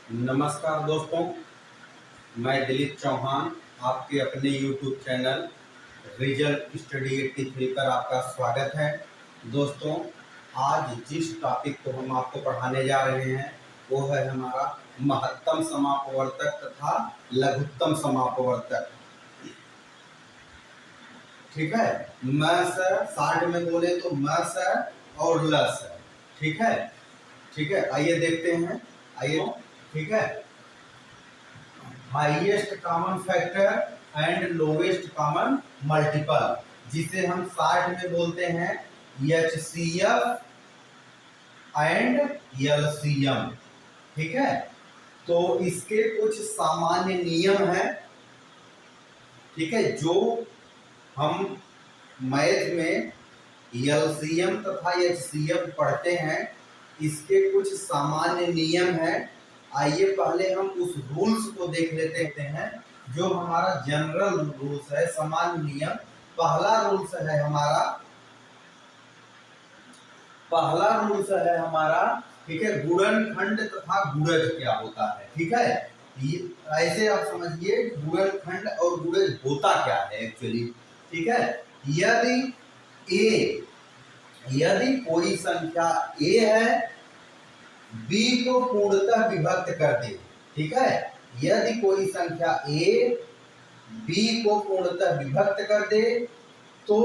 नमस्कार दोस्तों, मैं दिलीप चौहान आपके अपने YouTube चैनल रिजल्ट स्टडी 83 पर आपका स्वागत है। दोस्तों, आज जिस टॉपिक को हम आपको पढ़ाने जा रहे हैं वो है हमारा महत्तम समापवर्तक तथा लघुत्तम समापवर्तक। ठीक है, मस शार्ट में बोले तो मस और लस। ठीक है, आइए देखते हैं। आइए, ठीक है। Highest common factor and lowest common multiple, जिसे हम शार्ट में बोलते हैं HCF एंड LCM। ठीक है, तो इसके कुछ सामान्य नियम हैं। ठीक है, जो हम मैथ में LCM तथा HCF पढ़ते हैं, इसके कुछ सामान्य नियम हैं। आइए पहले हम उस रूल्स को देख लेते हैं जो हमारा जनरल रूल्स है, सामान्य नियम। पहला रूल्स है हमारा, ठीक है, गुणनखंड तथा गुणज क्या होता है। ठीक है, ऐसे आप समझिए गुणनखंड और गुणज होता क्या है एक्चुअली। ठीक है, यदि कोई संख्या A है, B को पूर्णतः विभक्त कर दे। ठीक है, यदि कोई संख्या A B को पूर्णतः विभक्त कर दे तो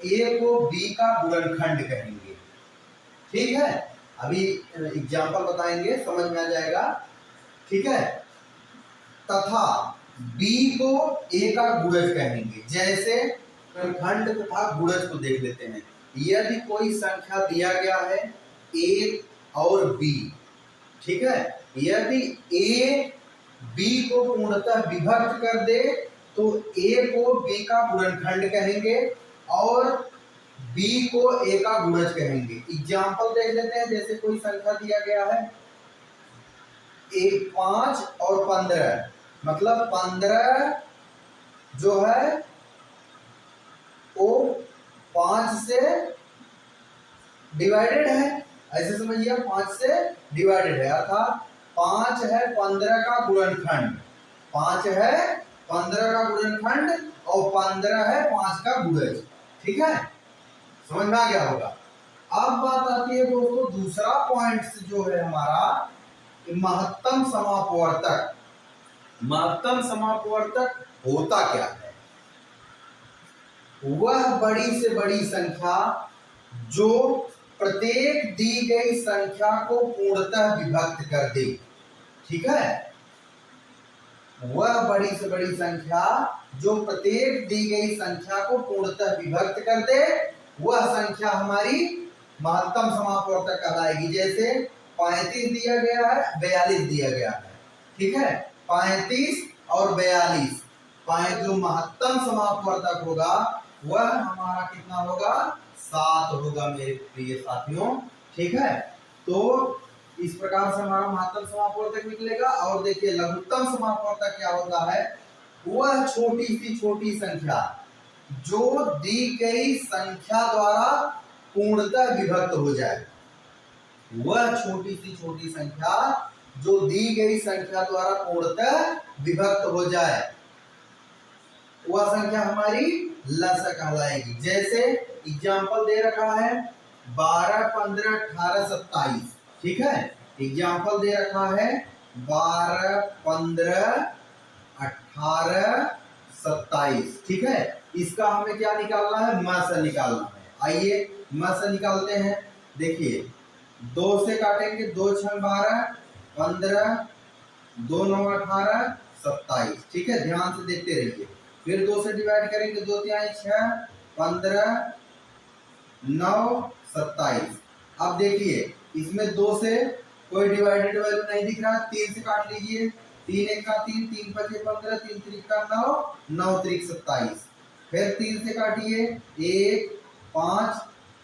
A को B का गुणनखंड कहेंगे। ठीक है, अभी एग्जांपल बताएंगे, समझ में आ जाएगा। ठीक है, तथा B को A का गुणज कहेंगे। जैसे गुणनखंड तथा गुणज को देख लेते हैं। यदि कोई संख्या दिया गया है A और B, ठीक है, यदि A B को पूर्णतः विभक्त कर दे तो A को B का गुणनखंड कहेंगे और B को A का गुणज कहेंगे। एग्जाम्पल देख लेते हैं। जैसे कोई संख्या दिया गया है 5 और 15, मतलब 15 जो है वो 5 से डिवाइडेड है। ऐसे समझिए, 5 से डिवाइडेड है, अर्थात 5 है 15 का गुणनखंड, 5 है 15 का गुणनखंड और 15 है 5 का गुणज। ठीक है, समझ में आ गया होगा। अब बात आती है दोस्तों दूसरा पॉइंट जो है हमारा महत्तम समापवर्तक। महत्तम समापवर्तक होता क्या है? वह बड़ी से बड़ी संख्या जो प्रत्येक दी गई संख्या को पूर्णतः विभक्त कर दे। ठीक है, वह बड़ी से बड़ी संख्या जो प्रत्येक दी गई संख्या को पूर्णतः विभक्त कर दे, वह संख्या हमारी महत्तम समापवर्तक कहलाएगी। जैसे 35 दिया गया है, 42 दिया गया है। ठीक है, 35 और 42 जो महत्तम समापवर्तक होगा वह हमारा कितना होगा? 7 होगा मेरे प्रिय साथियों। ठीक है, तो इस प्रकार से हमारा महत्तम समापवर्तक निकलेगा। और देखिए लघुत्तम समापवर्तक क्या होता है? वह छोटी सी छोटी संख्या जो दी गई संख्या द्वारा पूर्णतः विभक्त हो जाए। वह छोटी सी छोटी संख्या जो दी गई संख्या द्वारा पूर्णतः विभक्त हो जाए, वह संख्या हमारी लस कहलाएगी। जैसे एग्जाम्पल दे रखा है 12, 15, 18, 27। ठीक है, एग्जाम्पल दे रखा है 12, 15, 18, 27। ठीक है, इसका हमें क्या निकालना है? मस निकालना है। आइए मस निकालते हैं। देखिए 2 से काटेंगे, 2 6 12, 15, 2 9 18, 27। ठीक है, ध्यान से देखते रहिए। फिर 2 से डिवाइड करेंगे, 2 3 6, 15, 9 27। अब देखिए इसमें 2 से कोई डिवाइडेड वैल्यू नहीं दिख रहा। 3 से काट लीजिए, 3 1 का 3, 3 5 15, 3 3 का 9, 9 3 27। फिर 3 से काटिए, 1 5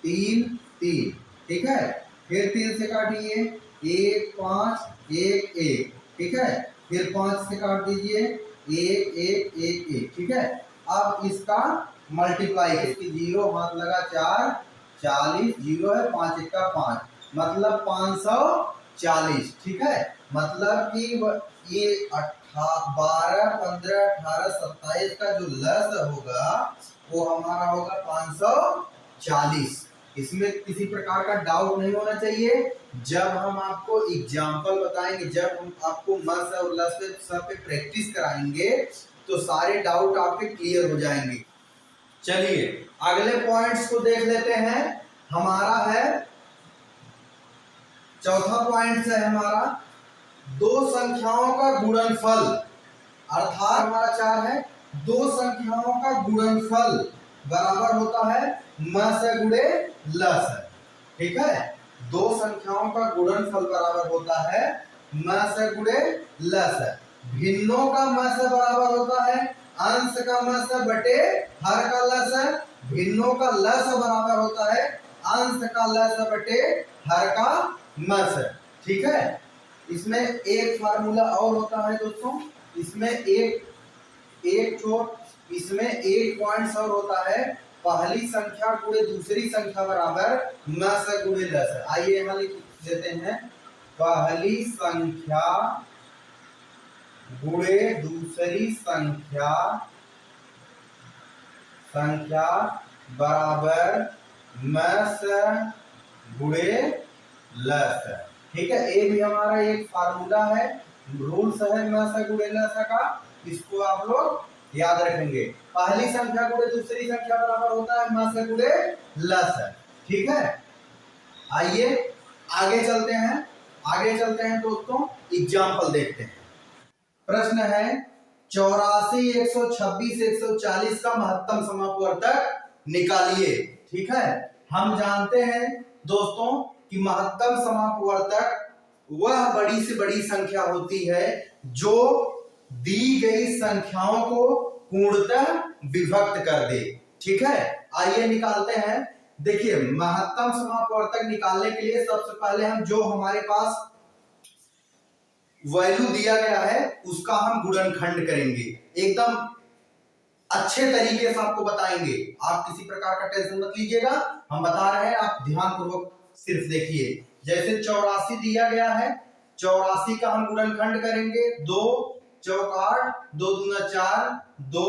3 3। ठीक है, फिर 3 से काटिए, 1 5 1 1। ठीक है, फिर 5 से काट दीजिए, 1 1 1 1। ठीक है, अब इसका मल्टीप्लाई है, 0 हाथ लगा 4, 40, 0 है, 5 1 का 5, मतलब 40, ठीक है। मतलब कि ये 12, 15, 18, 27 का जो लस होगा वो हमारा होगा 540। इसमें किसी प्रकार का डाउट नहीं होना चाहिए। जब हम आपको एग्जाम्पल बताएंगे, जब हम आपको मस और लस पे सब पे प्रैक्टिस कराएंगे तो सारे डाउट आपके क्लियर हो जाएंगे। चलिए अगले पॉइंट्स को देख लेते हैं। हमारा है चौथा पॉइंट है हमारा दो संख्याओं का गुणनफल, अर्थात हमारा 4 है दो संख्याओं का गुणनफल बराबर होता है म से गुणे ल से, ठीक है। दो संख्याओं का गुणनफल बराबर होता है म से गुणे ल से। भिन्नों का म से बराबर होता है अंश का म से बटे हर का ल से। भिन्नों का ल से बराबर होता है अंश का ल से बटे हर का म से, ठीक है। इसमें एक फार्मूला और होता है दोस्तों, इसमें इसमें एक पॉइंट और होता है पहली संख्या गुणे दूसरी संख्या बराबर न से गुणे ल से। आइए यहाँ लिख देते हैं पहली संख्या गुणे दूसरी संख्या बराबर म से गुणे ल से, ठीक है। ये भी हमारा एक फार्मूला है, रूल्स है म से गुणे ल से का, इसको आप लोग याद रखेंगे। पहली संख्या गुणे दूसरी संख्या बराबर होता है म से गुणे ल से, ठीक है। आइए आगे चलते हैं दोस्तों, एग्जाम्पल देखते हैं। प्रश्न है 84, 126, 140 का महत्तम समापवर्तक निकालिए, ठीक है। हम जानते हैं दोस्तों कि महत्तम समापवर्तक वह बड़ी से बड़ी संख्या होती है जो दी गई संख्याओं को पूर्णतः विभक्त कर दे, ठीक है। आइए निकालते हैं। देखिए महत्तम समापवर्तक निकालने के लिए सबसे पहले हम जो हमारे पास वैल्यू दिया गया है उसका हम गुणनखंड करेंगे, एकदम अच्छे तरीके से आपको बताएंगे। आप किसी प्रकार का टेंशन मत लीजिएगा, हम बता रहे हैं, आप ध्यानपूर्वक सिर्फ देखिए। जैसे 84 दिया गया है, 84 का हम गुणनखंड करेंगे 2 चौक 8, 2 दूना 4, 2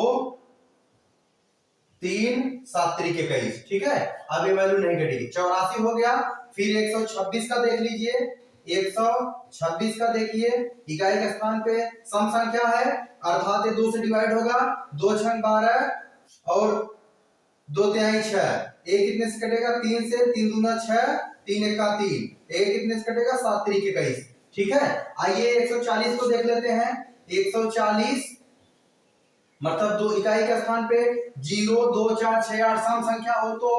3 7 त्रिक 21, ठीक है। अब ये वैल्यू नहीं घटेगी, 84 हो गया। फिर 126 का देख लीजिए, 126 का देखिए इकाई के स्थान पे सम संख्या है अर्थात ये 2 से डिवाइड होगा, 2 छंग 12 और 2 तिहाई 6। एक कितने से कटेगा 3 से, 3 दूना 6, 3 एका 3। एक कितने से कटेगा 7 त्रिक 21, ठीक है। आइए 140 को देख लेते हैं। 140 मतलब दो इकाई के स्थान पे 0 2 4 6 8 सम संख्या हो तो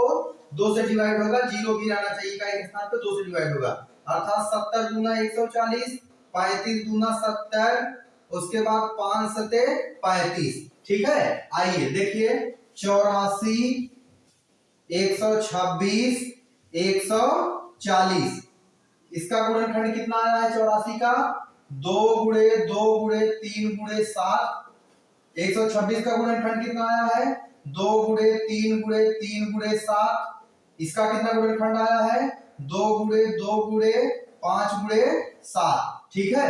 2 से डिवाइड होगा, 0 भी रहना चाहिए इकाई के स्थान पे, 2 से डिवाइड होगा अर्थात 70 दूना 140, 35 दूना 70, उसके बाद 5 सते 35, ठीक है। आइए देखिए 84 126 140 इसका गुणनखंड कितना आया है 84 का 2 गुणे 2 गुणे 3 गुणे 7। 126 का गुणनखंड कितना आया है 2 गुणे 3 गुणे 3 गुणे 7। इसका कितना गुणनखंड आया है 2 गुणे 2 गुणे 5 गुणे 7, ठीक है।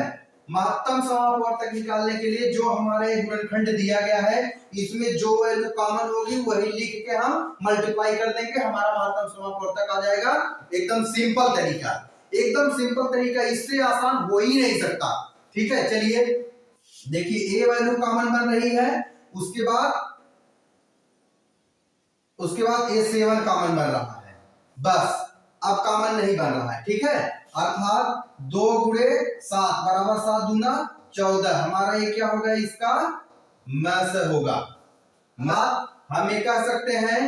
महत्तम समापवर्तक निकालने के लिए जो हमारा एक गुणनखंड दिया गया है इसमें जो वैल्यू कॉमन होगी वही लिख के हम मल्टीप्लाई कर देंगे, हमारा महत्तम समापवर्तक आ जाएगा। एकदम सिंपल तरीका, एकदम सिंपल तरीका, इससे आसान हो ही नहीं सकता, ठीक है। चलिए देखिए ए वैल्यू कॉमन बन रही है, उसके बाद A7 कॉमन बन रहा है, बस अब कॉमन नहीं बन रहा है, ठीक है। अर्थात 2 गुणे 7 बराबर 7 दूना 14, हमारा ये क्या होगा इसका मैस होगा। हम ये कह सकते हैं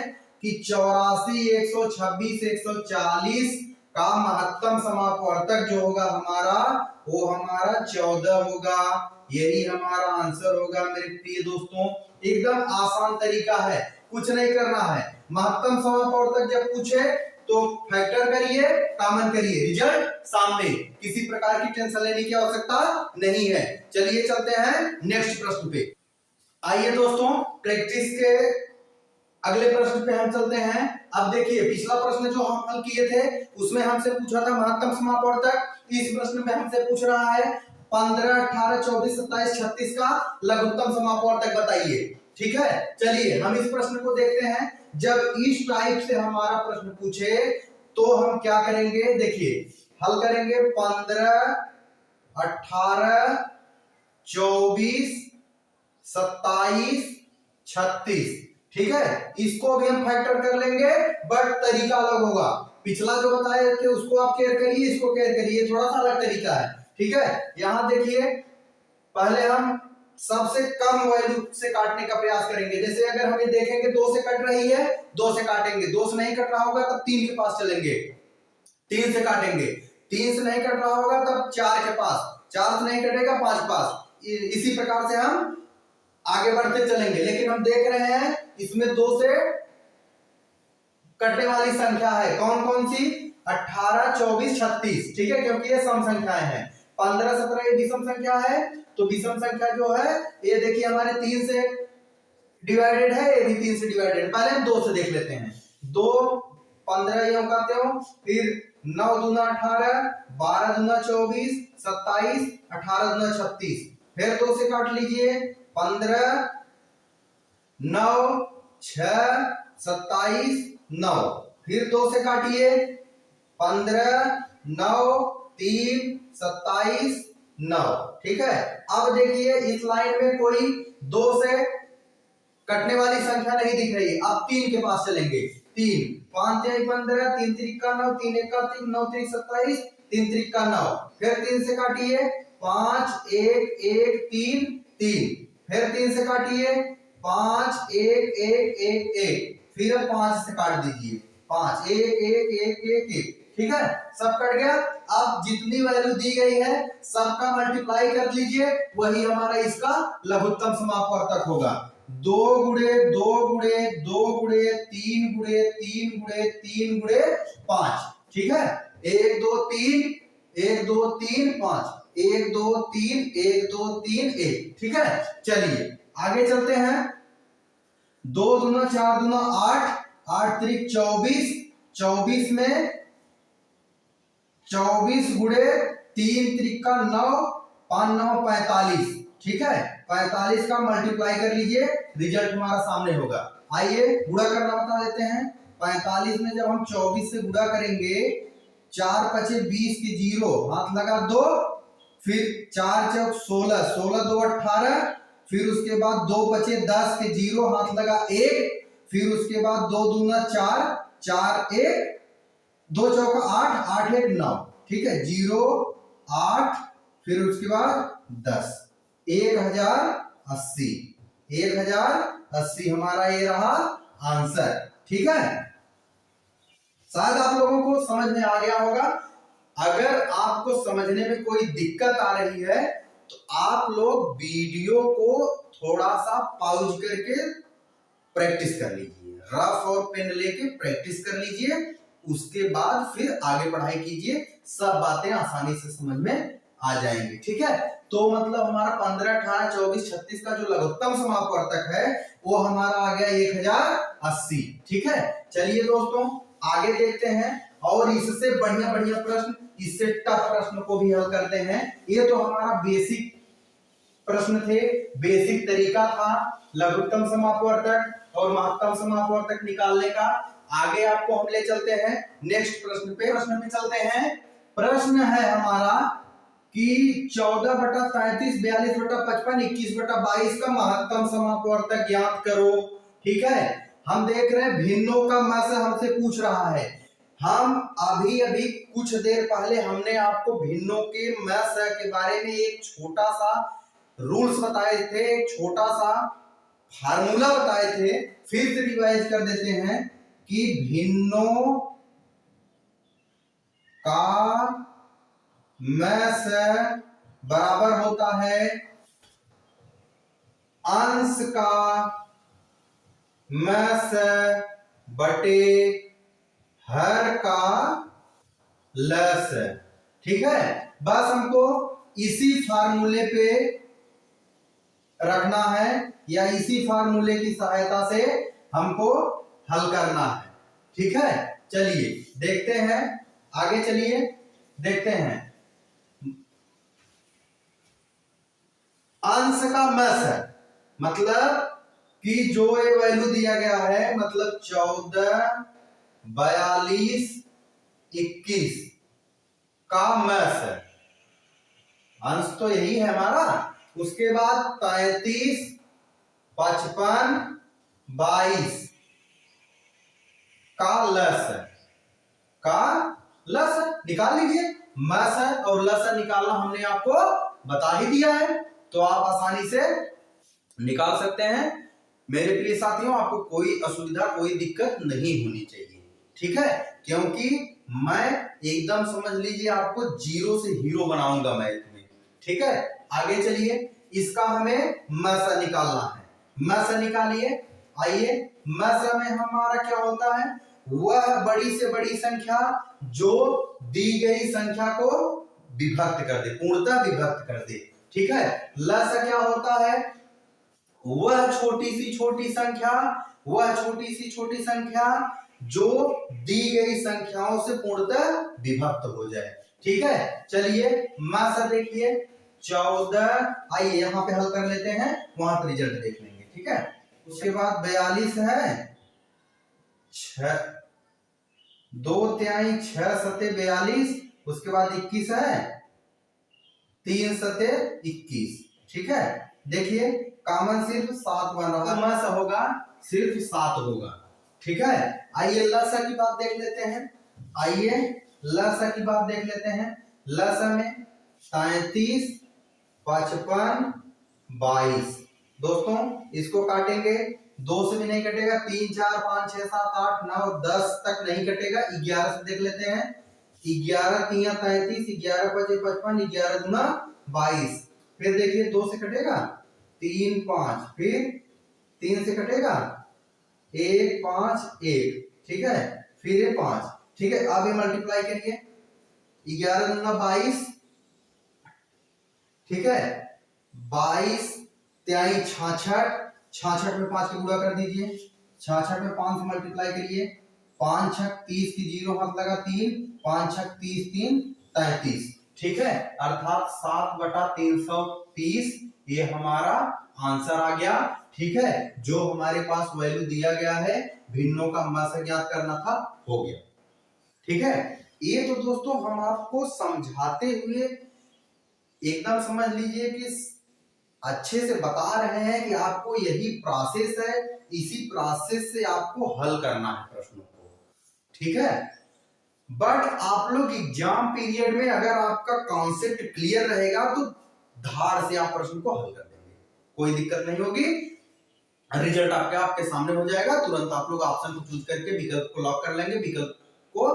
कि 84 126 140 का महत्तम समापवर्तक जो होगा हमारा वो हमारा 14 होगा, यही हमारा आंसर होगा मेरे प्रिय दोस्तों। एकदम आसान तरीका है, कुछ नहीं करना है। महत्तम समापवर्तक जब पूछे तो फैक्टर करिए, कॉमन करिए, रिजल्ट सामने, किसी प्रकार की टेंशन लेने की आवश्यकता नहीं है। चलिए चलते हैं नेक्स्ट प्रश्न पे। आइए दोस्तों प्रैक्टिस के अगले प्रश्न पे हम चलते हैं। अब देखिए पिछला प्रश्न जो हम हल किए थे उसमें हमसे पूछा था महत्तम समापवर्तक, इस प्रश्न में हमसे पूछ रहा है 15, 18, 24, 27, 36 का लघुत्तम समापवर्तक बताइए। ठीक है, चलिए हम इस प्रश्न को देखते हैं। जब इस टाइप से हमारा प्रश्न पूछे तो हम क्या करेंगे, देखिए हल करेंगे 15, 18, 24, 27, 36। ठीक है, इसको भी हम फैक्टर कर लेंगे, बट तरीका अलग होगा। पिछला जो बताए थे उसको आप केयर करिए, इसको केयर करिए, थोड़ा सा अलग तरीका है। ठीक है, यहां देखिए पहले हम सबसे कम वैल्यू से काटने का प्रयास करेंगे। जैसे अगर हम ये देखेंगे 2 से कट रही है, 2 से काटेंगे। 2 से नहीं कट रहा होगा तब 3 के पास चलेंगे, 3 से काटेंगे। 3 से नहीं कट रहा होगा तब 4 के पास, 4 से नहीं कटेगा 5 पास। इसी प्रकार से हम आगे बढ़ते चलेंगे। लेकिन हम देख रहे हैं इसमें 2 से कटने वाली संख्या है, कौन कौन सी, 18, 24, 36। ठीक है, क्योंकि ये सम संख्याएं हैं। 15, 17 ये विषम संख्या है, तो विषम संख्या जो है ये देखिए हमारे 3 से डिवाइडेड है, ये भी 3 से डिवाइडेड है। पहले हम 2 से देख लेते हैं। 2, 15 यूं करते हो, फिर 9 दूना 18, 12 दूना 24, 27, 18 दूना 36। फिर 2 से काट लीजिए, 15, 9, 6, 27, 9। फिर 2 से काटिए, 15, 9, 3, 27, 9। ठीक है, अब देखिए इस लाइन में कोई 2 से कटने वाली संख्या नहीं दिख रही। अब 3 के पास चलेंगे। 3, 5 3 15, 3 3 9, 3 1 3, 9 3 27, 3 3 9। फिर 3 से काटिए, 5 1 1 3 3। फिर 3 से काटिए, 5 1 1 1 1। फिर 5 से काट दीजिए, 5 1 1 1 1 1। ठीक है, सब कट गया। अब जितनी वैल्यू दी गई है सबका मल्टीप्लाई कर लीजिए, वही हमारा इसका लघुत्तम समापवर्तक होगा। 2 गुणे 2 गुणे 2 गुणे 3 गुणे 3 गुणे 3 गुणे 5। ठीक है, 1 2 3 1 2 3 5, 1 2 3 1 2 3 1। ठीक है, चलिए आगे चलते हैं। 2 दूना 4 दूना 8, 8 त्रिक 24, 24 में 24 गुणे 3 त्रिका 9, 5 9 45। ठीक है, 45 का मल्टीप्लाई कर लीजिए, रिजल्ट हमारा सामने होगा। आइए गुणा करना बता देते हैं। 45 में जब हम 24 से गुणा करेंगे, 4 पचे 20 की 0, हाथ लगा 2, फिर 4 चौक 16, 16 2 18, फिर उसके बाद 2 बचे 10 के 0, हाथ लगा 1, फिर उसके बाद 2 दूना 4, 4 1, 2 चौका 8, 8 1 9। ठीक है, 0 8, फिर उसके बाद 10, 1080। 1080 हमारा ये रहा आंसर। ठीक है, शायद आप लोगों को समझ में आ गया होगा। अगर आपको समझने में कोई दिक्कत आ रही है तो आप लोग वीडियो को थोड़ा सा पॉज करके प्रैक्टिस कर लीजिए, रफ और पेन लेके प्रैक्टिस कर लीजिए, उसके बाद फिर आगे पढ़ाई कीजिए, सब बातें आसानी से समझ में आ जाएंगी। ठीक है, तो मतलब हमारा 15, 18, 24, 36 का जो लघुत्तम समापवर्तक है वो हमारा आ गया 1080। ठीक है, चलिए दोस्तों आगे देखते हैं और इससे बढ़िया बढ़िया प्रश्न, इससे टफ प्रश्न को भी हल करते हैं। ये तो हमारा बेसिक प्रश्न थे, बेसिक तरीका था लघुत्तम समापवर्तक और महत्तम समापवर्तक निकालने का। आगे आपको हम ले चलते हैं नेक्स्ट प्रश्न पे। प्रश्न पे चलते हैं। प्रश्न है हमारा कि 14/33, 42/55, 21/22 का महत्तम समापवर्तक ज्ञात करो। ठीक है, हम देख रहे हैं भिन्नों का मस हमसे पूछ रहा है। हम अभी अभी कुछ देर पहले हमने आपको भिन्नों के मस के बारे में एक छोटा सा रूल्स बताए थे, एक छोटा सा फार्मूला बताए थे। फिर से रिवाइज कर देते हैं कि भिन्नों का मस बराबर होता है अंश का मस बटे हर का लस। ठीक है, बस हमको इसी फार्मूले पे रखना है या इसी फार्मूले की सहायता से हमको हल करना है। ठीक है, चलिए देखते हैं, आगे चलिए देखते हैं। अंश का मस है, मतलब कि जो ये वैल्यू दिया गया है, मतलब 14, 42, 21 का मस है, अंश तो यही है हमारा। उसके बाद 33, 55, 22 का लस है, का लस निकाल लीजिए। मस है और लस निकालना हमने आपको बता ही दिया है, तो आप आसानी से निकाल सकते हैं। मेरे प्रिय साथियों, आपको कोई असुविधा, कोई दिक्कत नहीं होनी चाहिए, ठीक है, क्योंकि मैं एकदम समझ लीजिए आपको जीरो से हीरो बनाऊंगा मैथ में, ठीक है। आगे चलिए, इसका हमें मस निकालना है। मस निकालिए। आइए, मस में हमारा क्या होता है, वह बड़ी से बड़ी संख्या जो दी गई संख्या को विभक्त कर दे, पूर्णतः विभक्त कर दे, ठीक है। लस क्या होता है, वह छोटी सी छोटी संख्या, वह छोटी सी छोटी संख्या जो दी गई संख्याओं से पूर्णतः विभक्त हो जाए, ठीक है। चलिए मस देखिए 14, आइए यहां पे हल कर लेते हैं, वहां पर रिजल्ट देख लेंगे, ठीक है। उसके बाद 42 है, 6 2 तिहाई 6 सते 42, उसके बाद 21 है, 3 सते 21, ठीक है। देखिए कॉमन सिर्फ 7 बन रहा है, मस होगा सिर्फ 7 होगा, ठीक है। आइए लसा की बात देख लेते हैं, आइए लसा की बात देख लेते हैं। लसा में 37, 55, 22, दोस्तों इसको काटेंगे, 2 से भी नहीं कटेगा, 3, 4, 5, 6, 7, 8, 9, 10 तक नहीं कटेगा। 11 से देख लेते हैं, 11 3 33, 11 5 55, 11 दूना 22। फिर देखिए 2 से कटेगा, 3 5, फिर 3 से कटेगा, 1 5 1, ठीक है, फिर ये 5, ठीक है। अब ये मल्टीप्लाई करिए, 11 दूना 22, ठीक है, 22 तिहाई 66, 66 में 5 के गुणा कर दीजिए, 66 में 5 से मल्टीप्लाई करिए, 5 6 30 की 0 हाथ लगा 3, 5 6 30 3 33, ठीक है, अर्थात 7/330 ये हमारा आंसर आ गया, ठीक है। जो हमारे पास वैल्यू दिया गया है, भिन्नों का मस ज्ञात करना था, हो गया, ठीक है। ये तो दोस्तों हम आपको समझाते हुए एकदम समझ लीजिए कि अच्छे से बता रहे हैं कि आपको यही प्रोसेस है, इसी प्रोसेस से आपको हल करना है प्रश्नों को, ठीक है। बट आप लोग एग्जाम पीरियड में अगर आपका कॉन्सेप्ट क्लियर रहेगा तो धार से आप प्रश्न को हल कर देंगे, कोई दिक्कत नहीं होगी, रिजल्ट आपके सामने हो जाएगा। तुरंत आप लोग ऑप्शन को चूज करके विकल्प को लॉक कर लेंगे, विकल्प को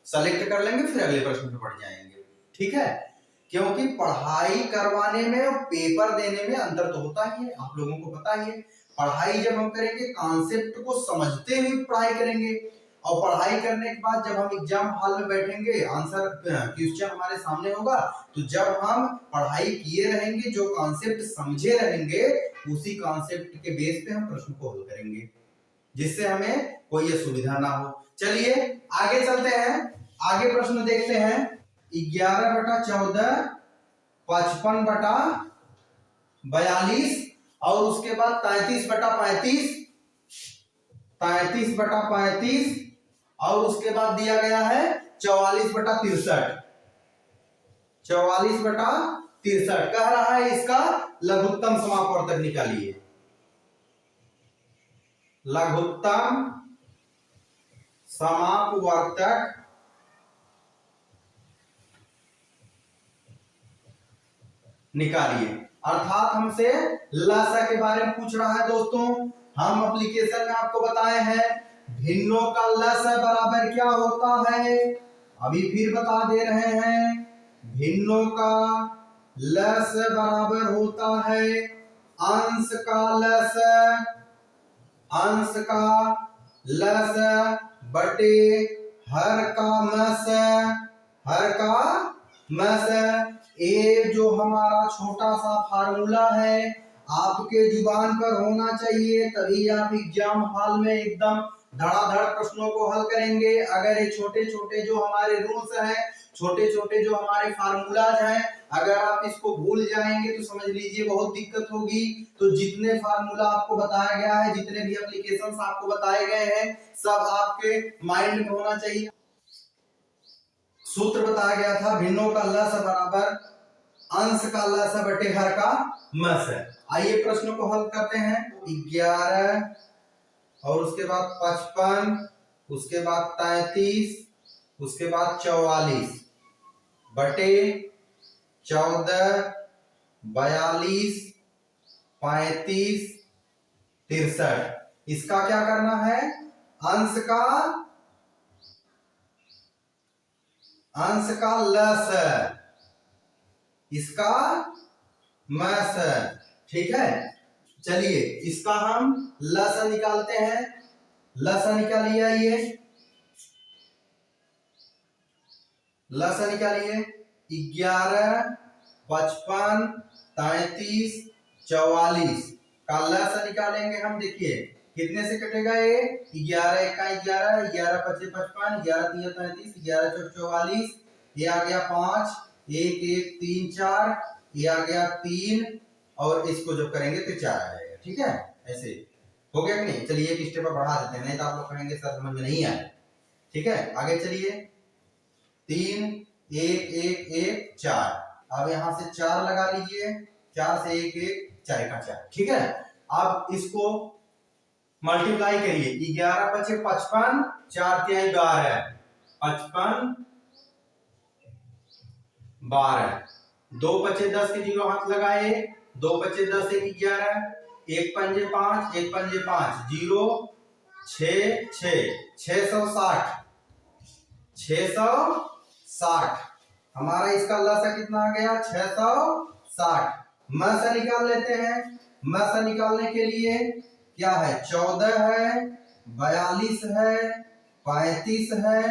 सेलेक्ट कर लेंगे, फिर अगले प्रश्न पे बढ़ जाएंगे, ठीक है। क्योंकि पढ़ाई करवाने में और पेपर देने में अंतर तो होता ही है, आप लोगों को पता ही है। पढ़ाई जब हम करेंगे, कॉन्सेप्ट को समझते हुए पढ़ाई करेंगे, और पढ़ाई करने के बाद जब हम एग्जाम हॉल में बैठेंगे, आंसर क्वेश्चन हमारे सामने होगा, तो जब हम पढ़ाई किए रहेंगे, जो कॉन्सेप्ट समझे रहेंगे, उसी कॉन्सेप्ट के बेस पे हम प्रश्न को हल करेंगे, जिससे हमें कोई असुविधा ना हो। चलिए आगे चलते हैं, आगे प्रश्न देखते हैं। 11/14, 55/42 और उसके बाद 33/35, 33/35 और उसके बाद दिया गया है 44/63, 44/63 कह रहा है इसका लघुत्तम समापवर्तक निकालिए। लघुत्तम समापवर्तक निकालिए, अर्थात हमसे लसा के बारे में पूछ रहा है। दोस्तों हम एप्लीकेशन में आपको बताए हैं, भिन्नों का लसा बराबर क्या होता है, अभी फिर बता दे रहे हैं, भिन्नों का लसा बराबर होता है अंश का लसा, अंश का लसा बटे हर का मस, हर का मस। ये जो हमारा छोटा सा फार्मूला है आपके जुबान पर होना चाहिए, तभी आप एग्जाम हॉल में एकदम धड़ाधड़ प्रश्नों को हल करेंगे। अगर ये छोटे छोटे जो हमारे रूल्स हैं छोटे छोटे जो हमारे फार्मूलाज हैं, अगर आप इसको भूल जाएंगे तो समझ लीजिए बहुत दिक्कत होगी। तो जितने फार्मूला आपको बताया गया है, जितने भी एप्लीकेशंस आपको बताए गए हैं, सब आपके माइंड में होना चाहिए। सूत्र बताया गया था भिन्नों का लस बराबर अंश का लस बटे हर का मस है। आइए प्रश्न को हल करते हैं। 11 और उसके बाद 55, उसके बाद 33, उसके बाद 44 बटे 14, 42, 35, 63। इसका क्या करना है? अंश का लस, इसका मस। ठीक है, चलिए इसका हम लस निकालते हैं। लस निकालिए, ये लस निकालिए। 11, 55, 33, 44 का लस निकालेंगे हम। देखिए कितने से कटेगा ये? 11 का 11, 11 पचे 55, 11 3 33, 11 चौक 44, ये आ गया 5, 1 1 3 4, ये आ गया 3, और इसको जब करेंगे तो 4 आ जाएगा। ठीक है, ऐसे हो गया कि नहीं? चलिए एक स्टेप बढ़ा देते हैं, नहीं तो आप लोग कहेंगे सर समझ में नहीं आया। ठीक है, आगे चलिए। 3 1 1 1 4, अब यहां से 4 लगा लीजिए। 4 से 1 1 4 का 4। ठीक है, अब इसको मल्टीप्लाई करिए। 11 पचे 55, 4 तिहाई 12, 55 12, 2 पचे 10 के 0 हाथ लगाए, 2 पचे 10 1 11, 1 पंजे 5, 1 पंजे 5 0, 6 6 660, 660 हमारा इसका लसा कितना आ गया? 660। मस निकाल लेते हैं। मस निकालने के लिए क्या है? 14 है, 42 है, 35 है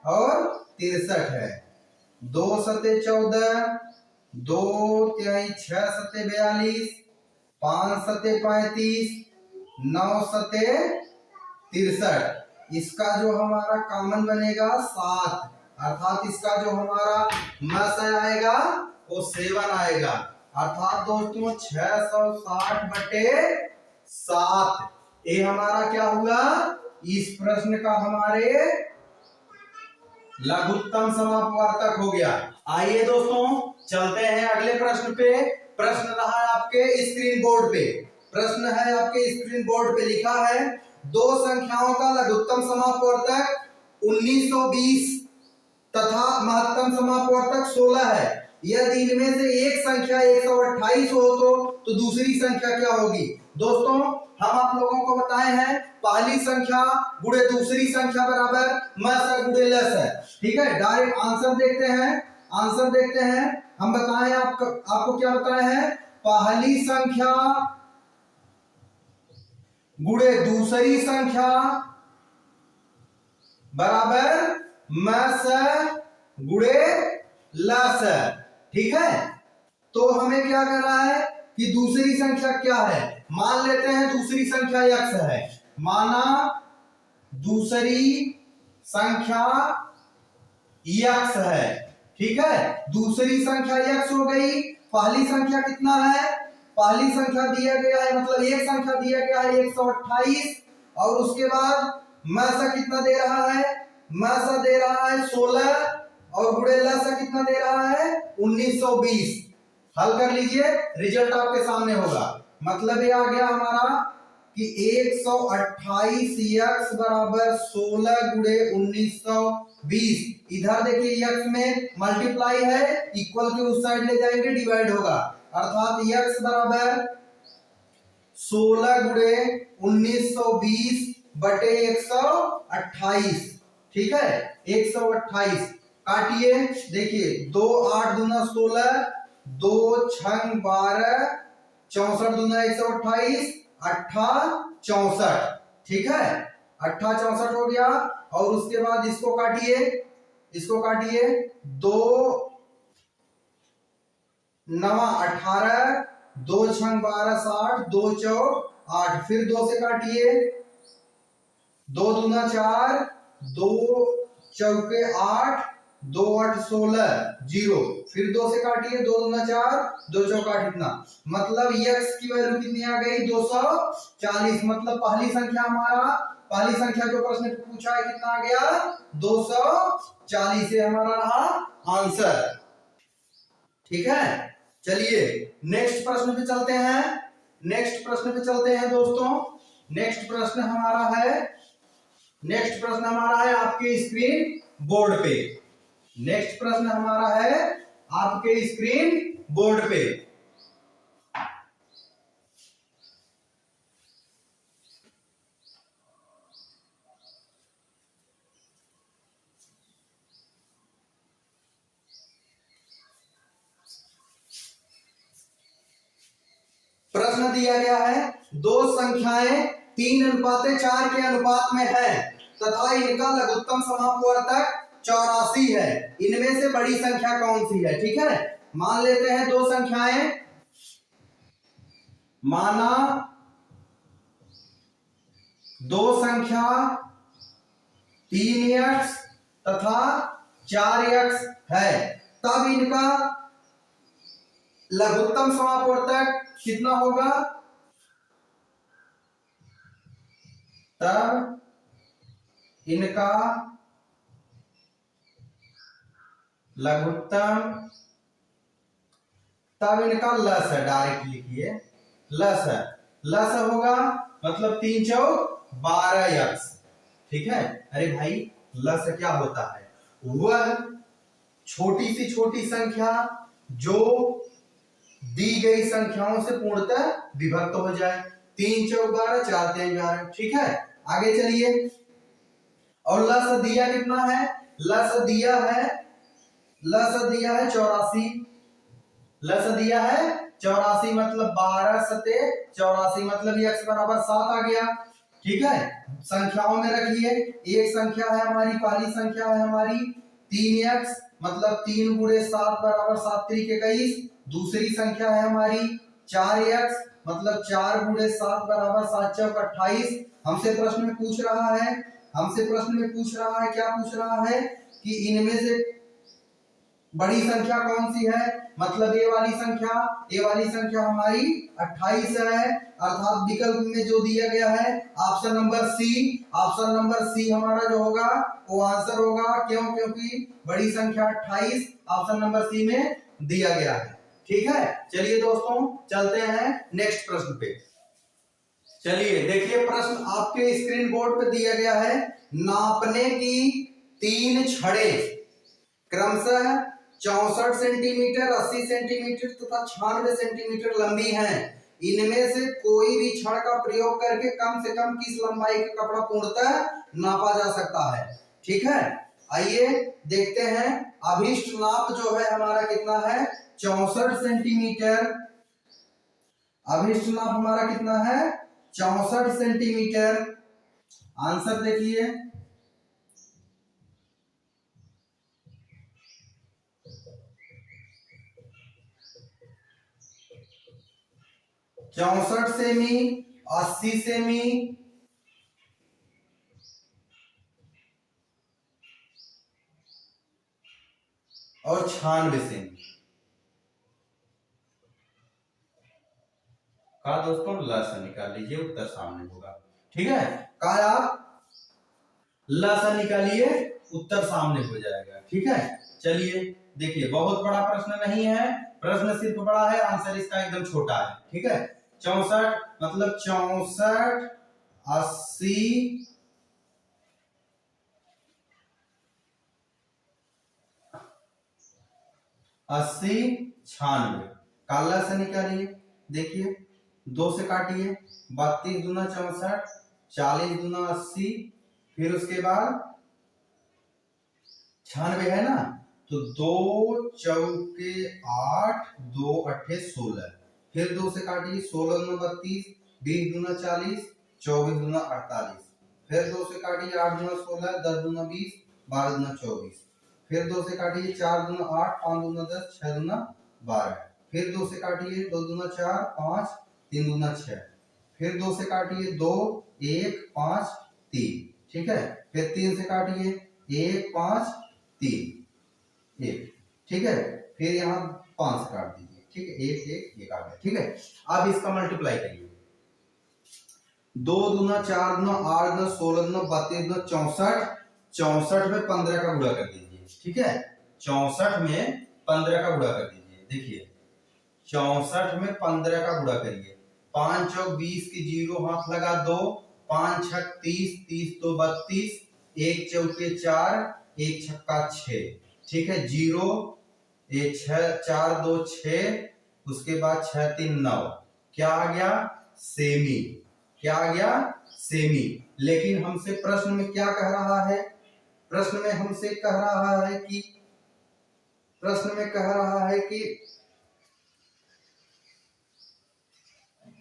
और 63 है। 2 सते 14, 2 तिहाई 6 सते 42, 5 सते 35, 9 सते 63। इसका जो हमारा कॉमन बनेगा 7, अर्थात इसका जो हमारा मस आएगा वो 7 आएगा। अर्थात दोस्तों 660 बटे 7 ये हमारा क्या हुआ? इस प्रश्न का हमारे लघुत्तम समापवर्तक हो गया। आइए दोस्तों चलते हैं अगले प्रश्न पे। प्रश्न रहा है आपके स्क्रीन बोर्ड पे। प्रश्न है आपके स्क्रीन बोर्ड पे, लिखा है दो संख्याओं का लघुत्तम समापवर्तक 1920 तथा महत्तम समापवर्तक 16 है। यदि इनमें से एक संख्या 128 हो तो दूसरी संख्या क्या होगी? दोस्तों हम आप लोगों को बताए हैं पहली संख्या गुणे दूसरी संख्या बराबर मस गुणे लस है। ठीक है, डायरेक्ट आंसर देखते हैं। आंसर देखते हैं। हम बताएं आपको क्या बताए हैं? पहली संख्या गुणे दूसरी संख्या बराबर मस गुणे लस। ठीक है, तो हमें क्या करना है कि दूसरी संख्या क्या है? मान लेते हैं दूसरी संख्या x है। माना दूसरी संख्या x है। ठीक है, दूसरी संख्या x हो गई। पहली संख्या कितना है? पहली संख्या दिया गया है, मतलब एक संख्या दिया गया है 128, और उसके बाद मसा कितना दे रहा है? मसा दे रहा है 16, और गुणे लसा कितना दे रहा है? 1920। हल कर लीजिए, रिजल्ट आपके सामने होगा। मतलब ये आ गया हमारा कि 128x बराबर 16 गुणे 1920। इधर देखिए x में मल्टीप्लाई है, इक्वल के उस साइड ले जाएंगे डिवाइड होगा, अर्थात x बराबर 16 गुणे 1920 बटे 128। ठीक है, 128 काटिए। देखिए 2 8 दूना 16, 2 6 12, 64 दूना 128, 8 64। ठीक है, 8 64 हो गया। और उसके बाद इसको काटिए, इसको काटिए। 2 9 18, 2 6 12 60, 2 चौक 8, फिर 2 से काटिए। 2 दूना 4, 2 चौके 8, 2 8 16 0, फिर 2 से काटिए, 2 दूना 4, 2 चौका 8 इतना, मतलब x की वैल्यू कितनी आ गई 240। मतलब पहली संख्या हमारा, पहली संख्या जो प्रश्न पूछा है कितना आ गया 240, ये हमारा रहा आंसर। ठीक है, चलिए नेक्स्ट प्रश्न पे चलते हैं। नेक्स्ट प्रश्न पे चलते हैं दोस्तों। नेक्स्ट प्रश्न हमारा है, नेक्स्ट प्रश्न हमारा है आपके स्क्रीन बोर्ड पे। नेक्स्ट प्रश्न हमारा है आपके स्क्रीन बोर्ड पे। प्रश्न दिया गया है, दो संख्याएं 3:4 के अनुपात में है तथा इनका लघुत्तम समापवर्तक 84 है, इनमें से बड़ी संख्या कौन सी है। ठीक है, मान लेते हैं दो संख्याएं, माना दो संख्या 3x तथा 4x है, तब इनका लघुत्तम समापवर्तक कितना होगा, तब इनका लघुत्तम, तब इनका लस है, डायरेक्ट लिखिए लस है, लस होगा मतलब 3 चौक 12x। ठीक है, अरे भाई लस क्या होता है, वह छोटी सी छोटी संख्या जो दी गई संख्याओं से पूर्णतः विभक्त हो जाए। 3 चौक 12, 4 3 11। ठीक है, आगे चलिए। और लस दिया कितना है, लस दिया है 84, लस दिया है 84, मतलब 12 सते 84, मतलब x बराबर 7 आ गया। ठीक है, संख्याओं में रखिए, एक संख्या है हमारी, पहली संख्या है हमारी 3x, मतलब 3 गुणे 7 बराबर 7 त्रिक 21। दूसरी संख्या है हमारी 4x, मतलब 4 गुणे 7 बराबर 7 चौक 28। हमसे प्रश्न में पूछ रहा है, हमसे प्रश्न में पूछ रहा है, क्या पूछ रहा है कि इनमें से बड़ी संख्या कौन सी है, मतलब ये वाली संख्या, ये वाली संख्या हमारी 28 है, अर्थात विकल्प में जो दिया गया है option number C, option number C हमारा जो होगा वो आंसर होगा। क्यों, क्योंकि बड़ी संख्या 28 ऑप्शन नंबर सी में दिया गया है। ठीक है, चलिए दोस्तों चलते हैं नेक्स्ट प्रश्न पे। चलिए देखिए, प्रश्न आपके स्क्रीन बोर्ड पे दिया गया है, नापने की 3 छड़ें क्रमशः 64 सेंटीमीटर, 80 सेंटीमीटर तथा 96 सेंटीमीटर लंबी हैं। इनमें से कोई भी छड़ का प्रयोग करके कम से कम किस लंबाई का कपड़ा पूर्णतः नापा जा सकता है। ठीक है, आइए देखते हैं। अभिष्ट नाप जो है हमारा कितना है 64 सेंटीमीटर, अभिष्ट नाप हमारा कितना है 64 सेंटीमीटर। आंसर देखिए, 64 सेमी, 80 सेमी और 96 सेमी का दोस्तों लसा निकाल लीजिए, उत्तर सामने होगा। ठीक है, कहा आप लसा निकालिए, उत्तर सामने हो जाएगा। ठीक है, चलिए देखिए, बहुत बड़ा प्रश्न नहीं है, प्रश्न सिर्फ बड़ा है, आंसर इसका एकदम छोटा है। ठीक है, 64 मतलब 64 80 80 96 काला से निकालिए। देखिए 2 से काटिए, 32 दूना 64, 40 दूना 80, फिर उसके बाद 96 है ना, तो 2 चौके 8, 2 अट्ठे 16, फिर 2 से काटिए, 16 दूना 32, 20 दूना 40, 24 दूना 48, फिर 2 से काटिए, 8 दूना 16, 10 दूना 20, 12 दूना 24, फिर 2 से काटिए, 4 दूना 8, 5 दूना 10, 6 दूना 12, फिर 2 से काटिए, 2 दूना 4, 5, 3 दूना 6, फिर 2 से काटिए, 2 1 5 3। ठीक है, फिर 3 से काटिए, 1 5 3, एक, ठीक है। फिर यहाँ 5 से काट दीजिए, ठीक है, एक एक एक आ गया, ठीक है। अब इसका मल्टीप्लाई करिए, 2 दूना 4 दूना 8 दूना 16 दूना 32 दूना 64, 64 में 15 का गुणा कर दीजिए, ठीक है। 64 में 15 का गुणा कर दीजिए, देखिए 64 में 15 का गुणा करिए, 5 चौक 20 की जीरो हाथ लगा 2, 5 छक 30, 30 तो 32, 1 चौके 4, 1 छक्का 6, ठीक है। जीरो, ये 6 4 2 6, उसके बाद 6 3 9, क्या आ गया? सेमी। क्या आ गया? सेमी। लेकिन हमसे प्रश्न में क्या कह रहा है? प्रश्न में हमसे कह रहा है कि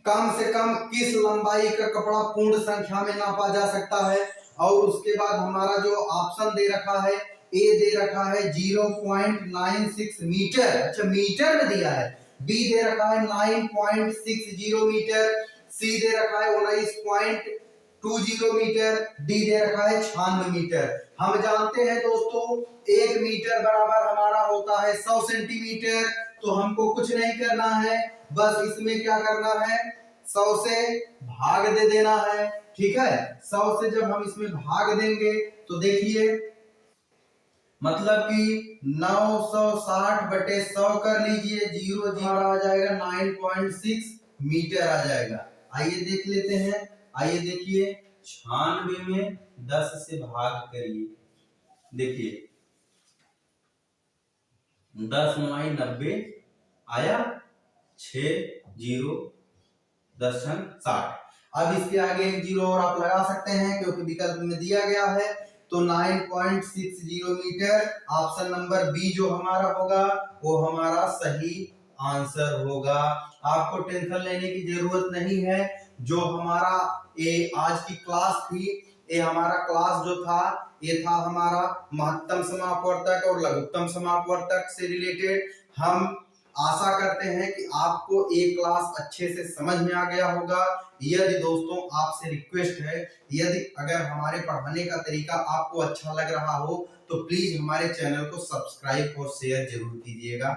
कम से कम किस लंबाई का कपड़ा पूर्ण संख्या में नापा जा सकता है। और उसके बाद हमारा जो ऑप्शन दे रखा है, ए दे रखा है 0.96 मीटर, अच्छा मीटर में दिया है। बी दे रखा है 9.60 मीटर, सी दे रखा है 19.20 मीटर, डी दे रखा है 96 मीटर। हम जानते हैं दोस्तों 1 मीटर बराबर हमारा होता है 100 सेंटीमीटर। तो हमको कुछ नहीं करना है, बस इसमें क्या करना है, 100 से भाग दे देना है, ठीक है। 100 से जब हम इसमें भाग देंगे तो देखिए मतलब कि 960 बटे 100 कर लीजिए, 0 0 आ जाएगा, 9.6 मीटर आ जाएगा। आइए देख लेते हैं, आइए देखिए 96 में 10 से भाग करिए, देखिए 10 9 90 आया, 6 0 10 60। अब इसके आगे एक जीरो और आप लगा सकते हैं क्योंकि विकल्प में दिया गया है। तो 9.60 मीटर, ऑप्शन नंबर बी जो हमारा होगा वो हमारा सही आंसर होगा। आपको टेंशन लेने की जरूरत नहीं है। जो हमारा ये आज की क्लास थी, ये हमारा क्लास जो था ये था हमारा महत्तम समापवर्तक और लघुत्तम समापवर्तक से रिलेटेड। हम आशा करते हैं कि आपको ये क्लास अच्छे से समझ में आ गया होगा। यदि दोस्तों आपसे रिक्वेस्ट है, यदि अगर हमारे पढ़ाने का तरीका आपको अच्छा लग रहा हो तो प्लीज हमारे चैनल को सब्सक्राइब और शेयर जरूर कीजिएगा।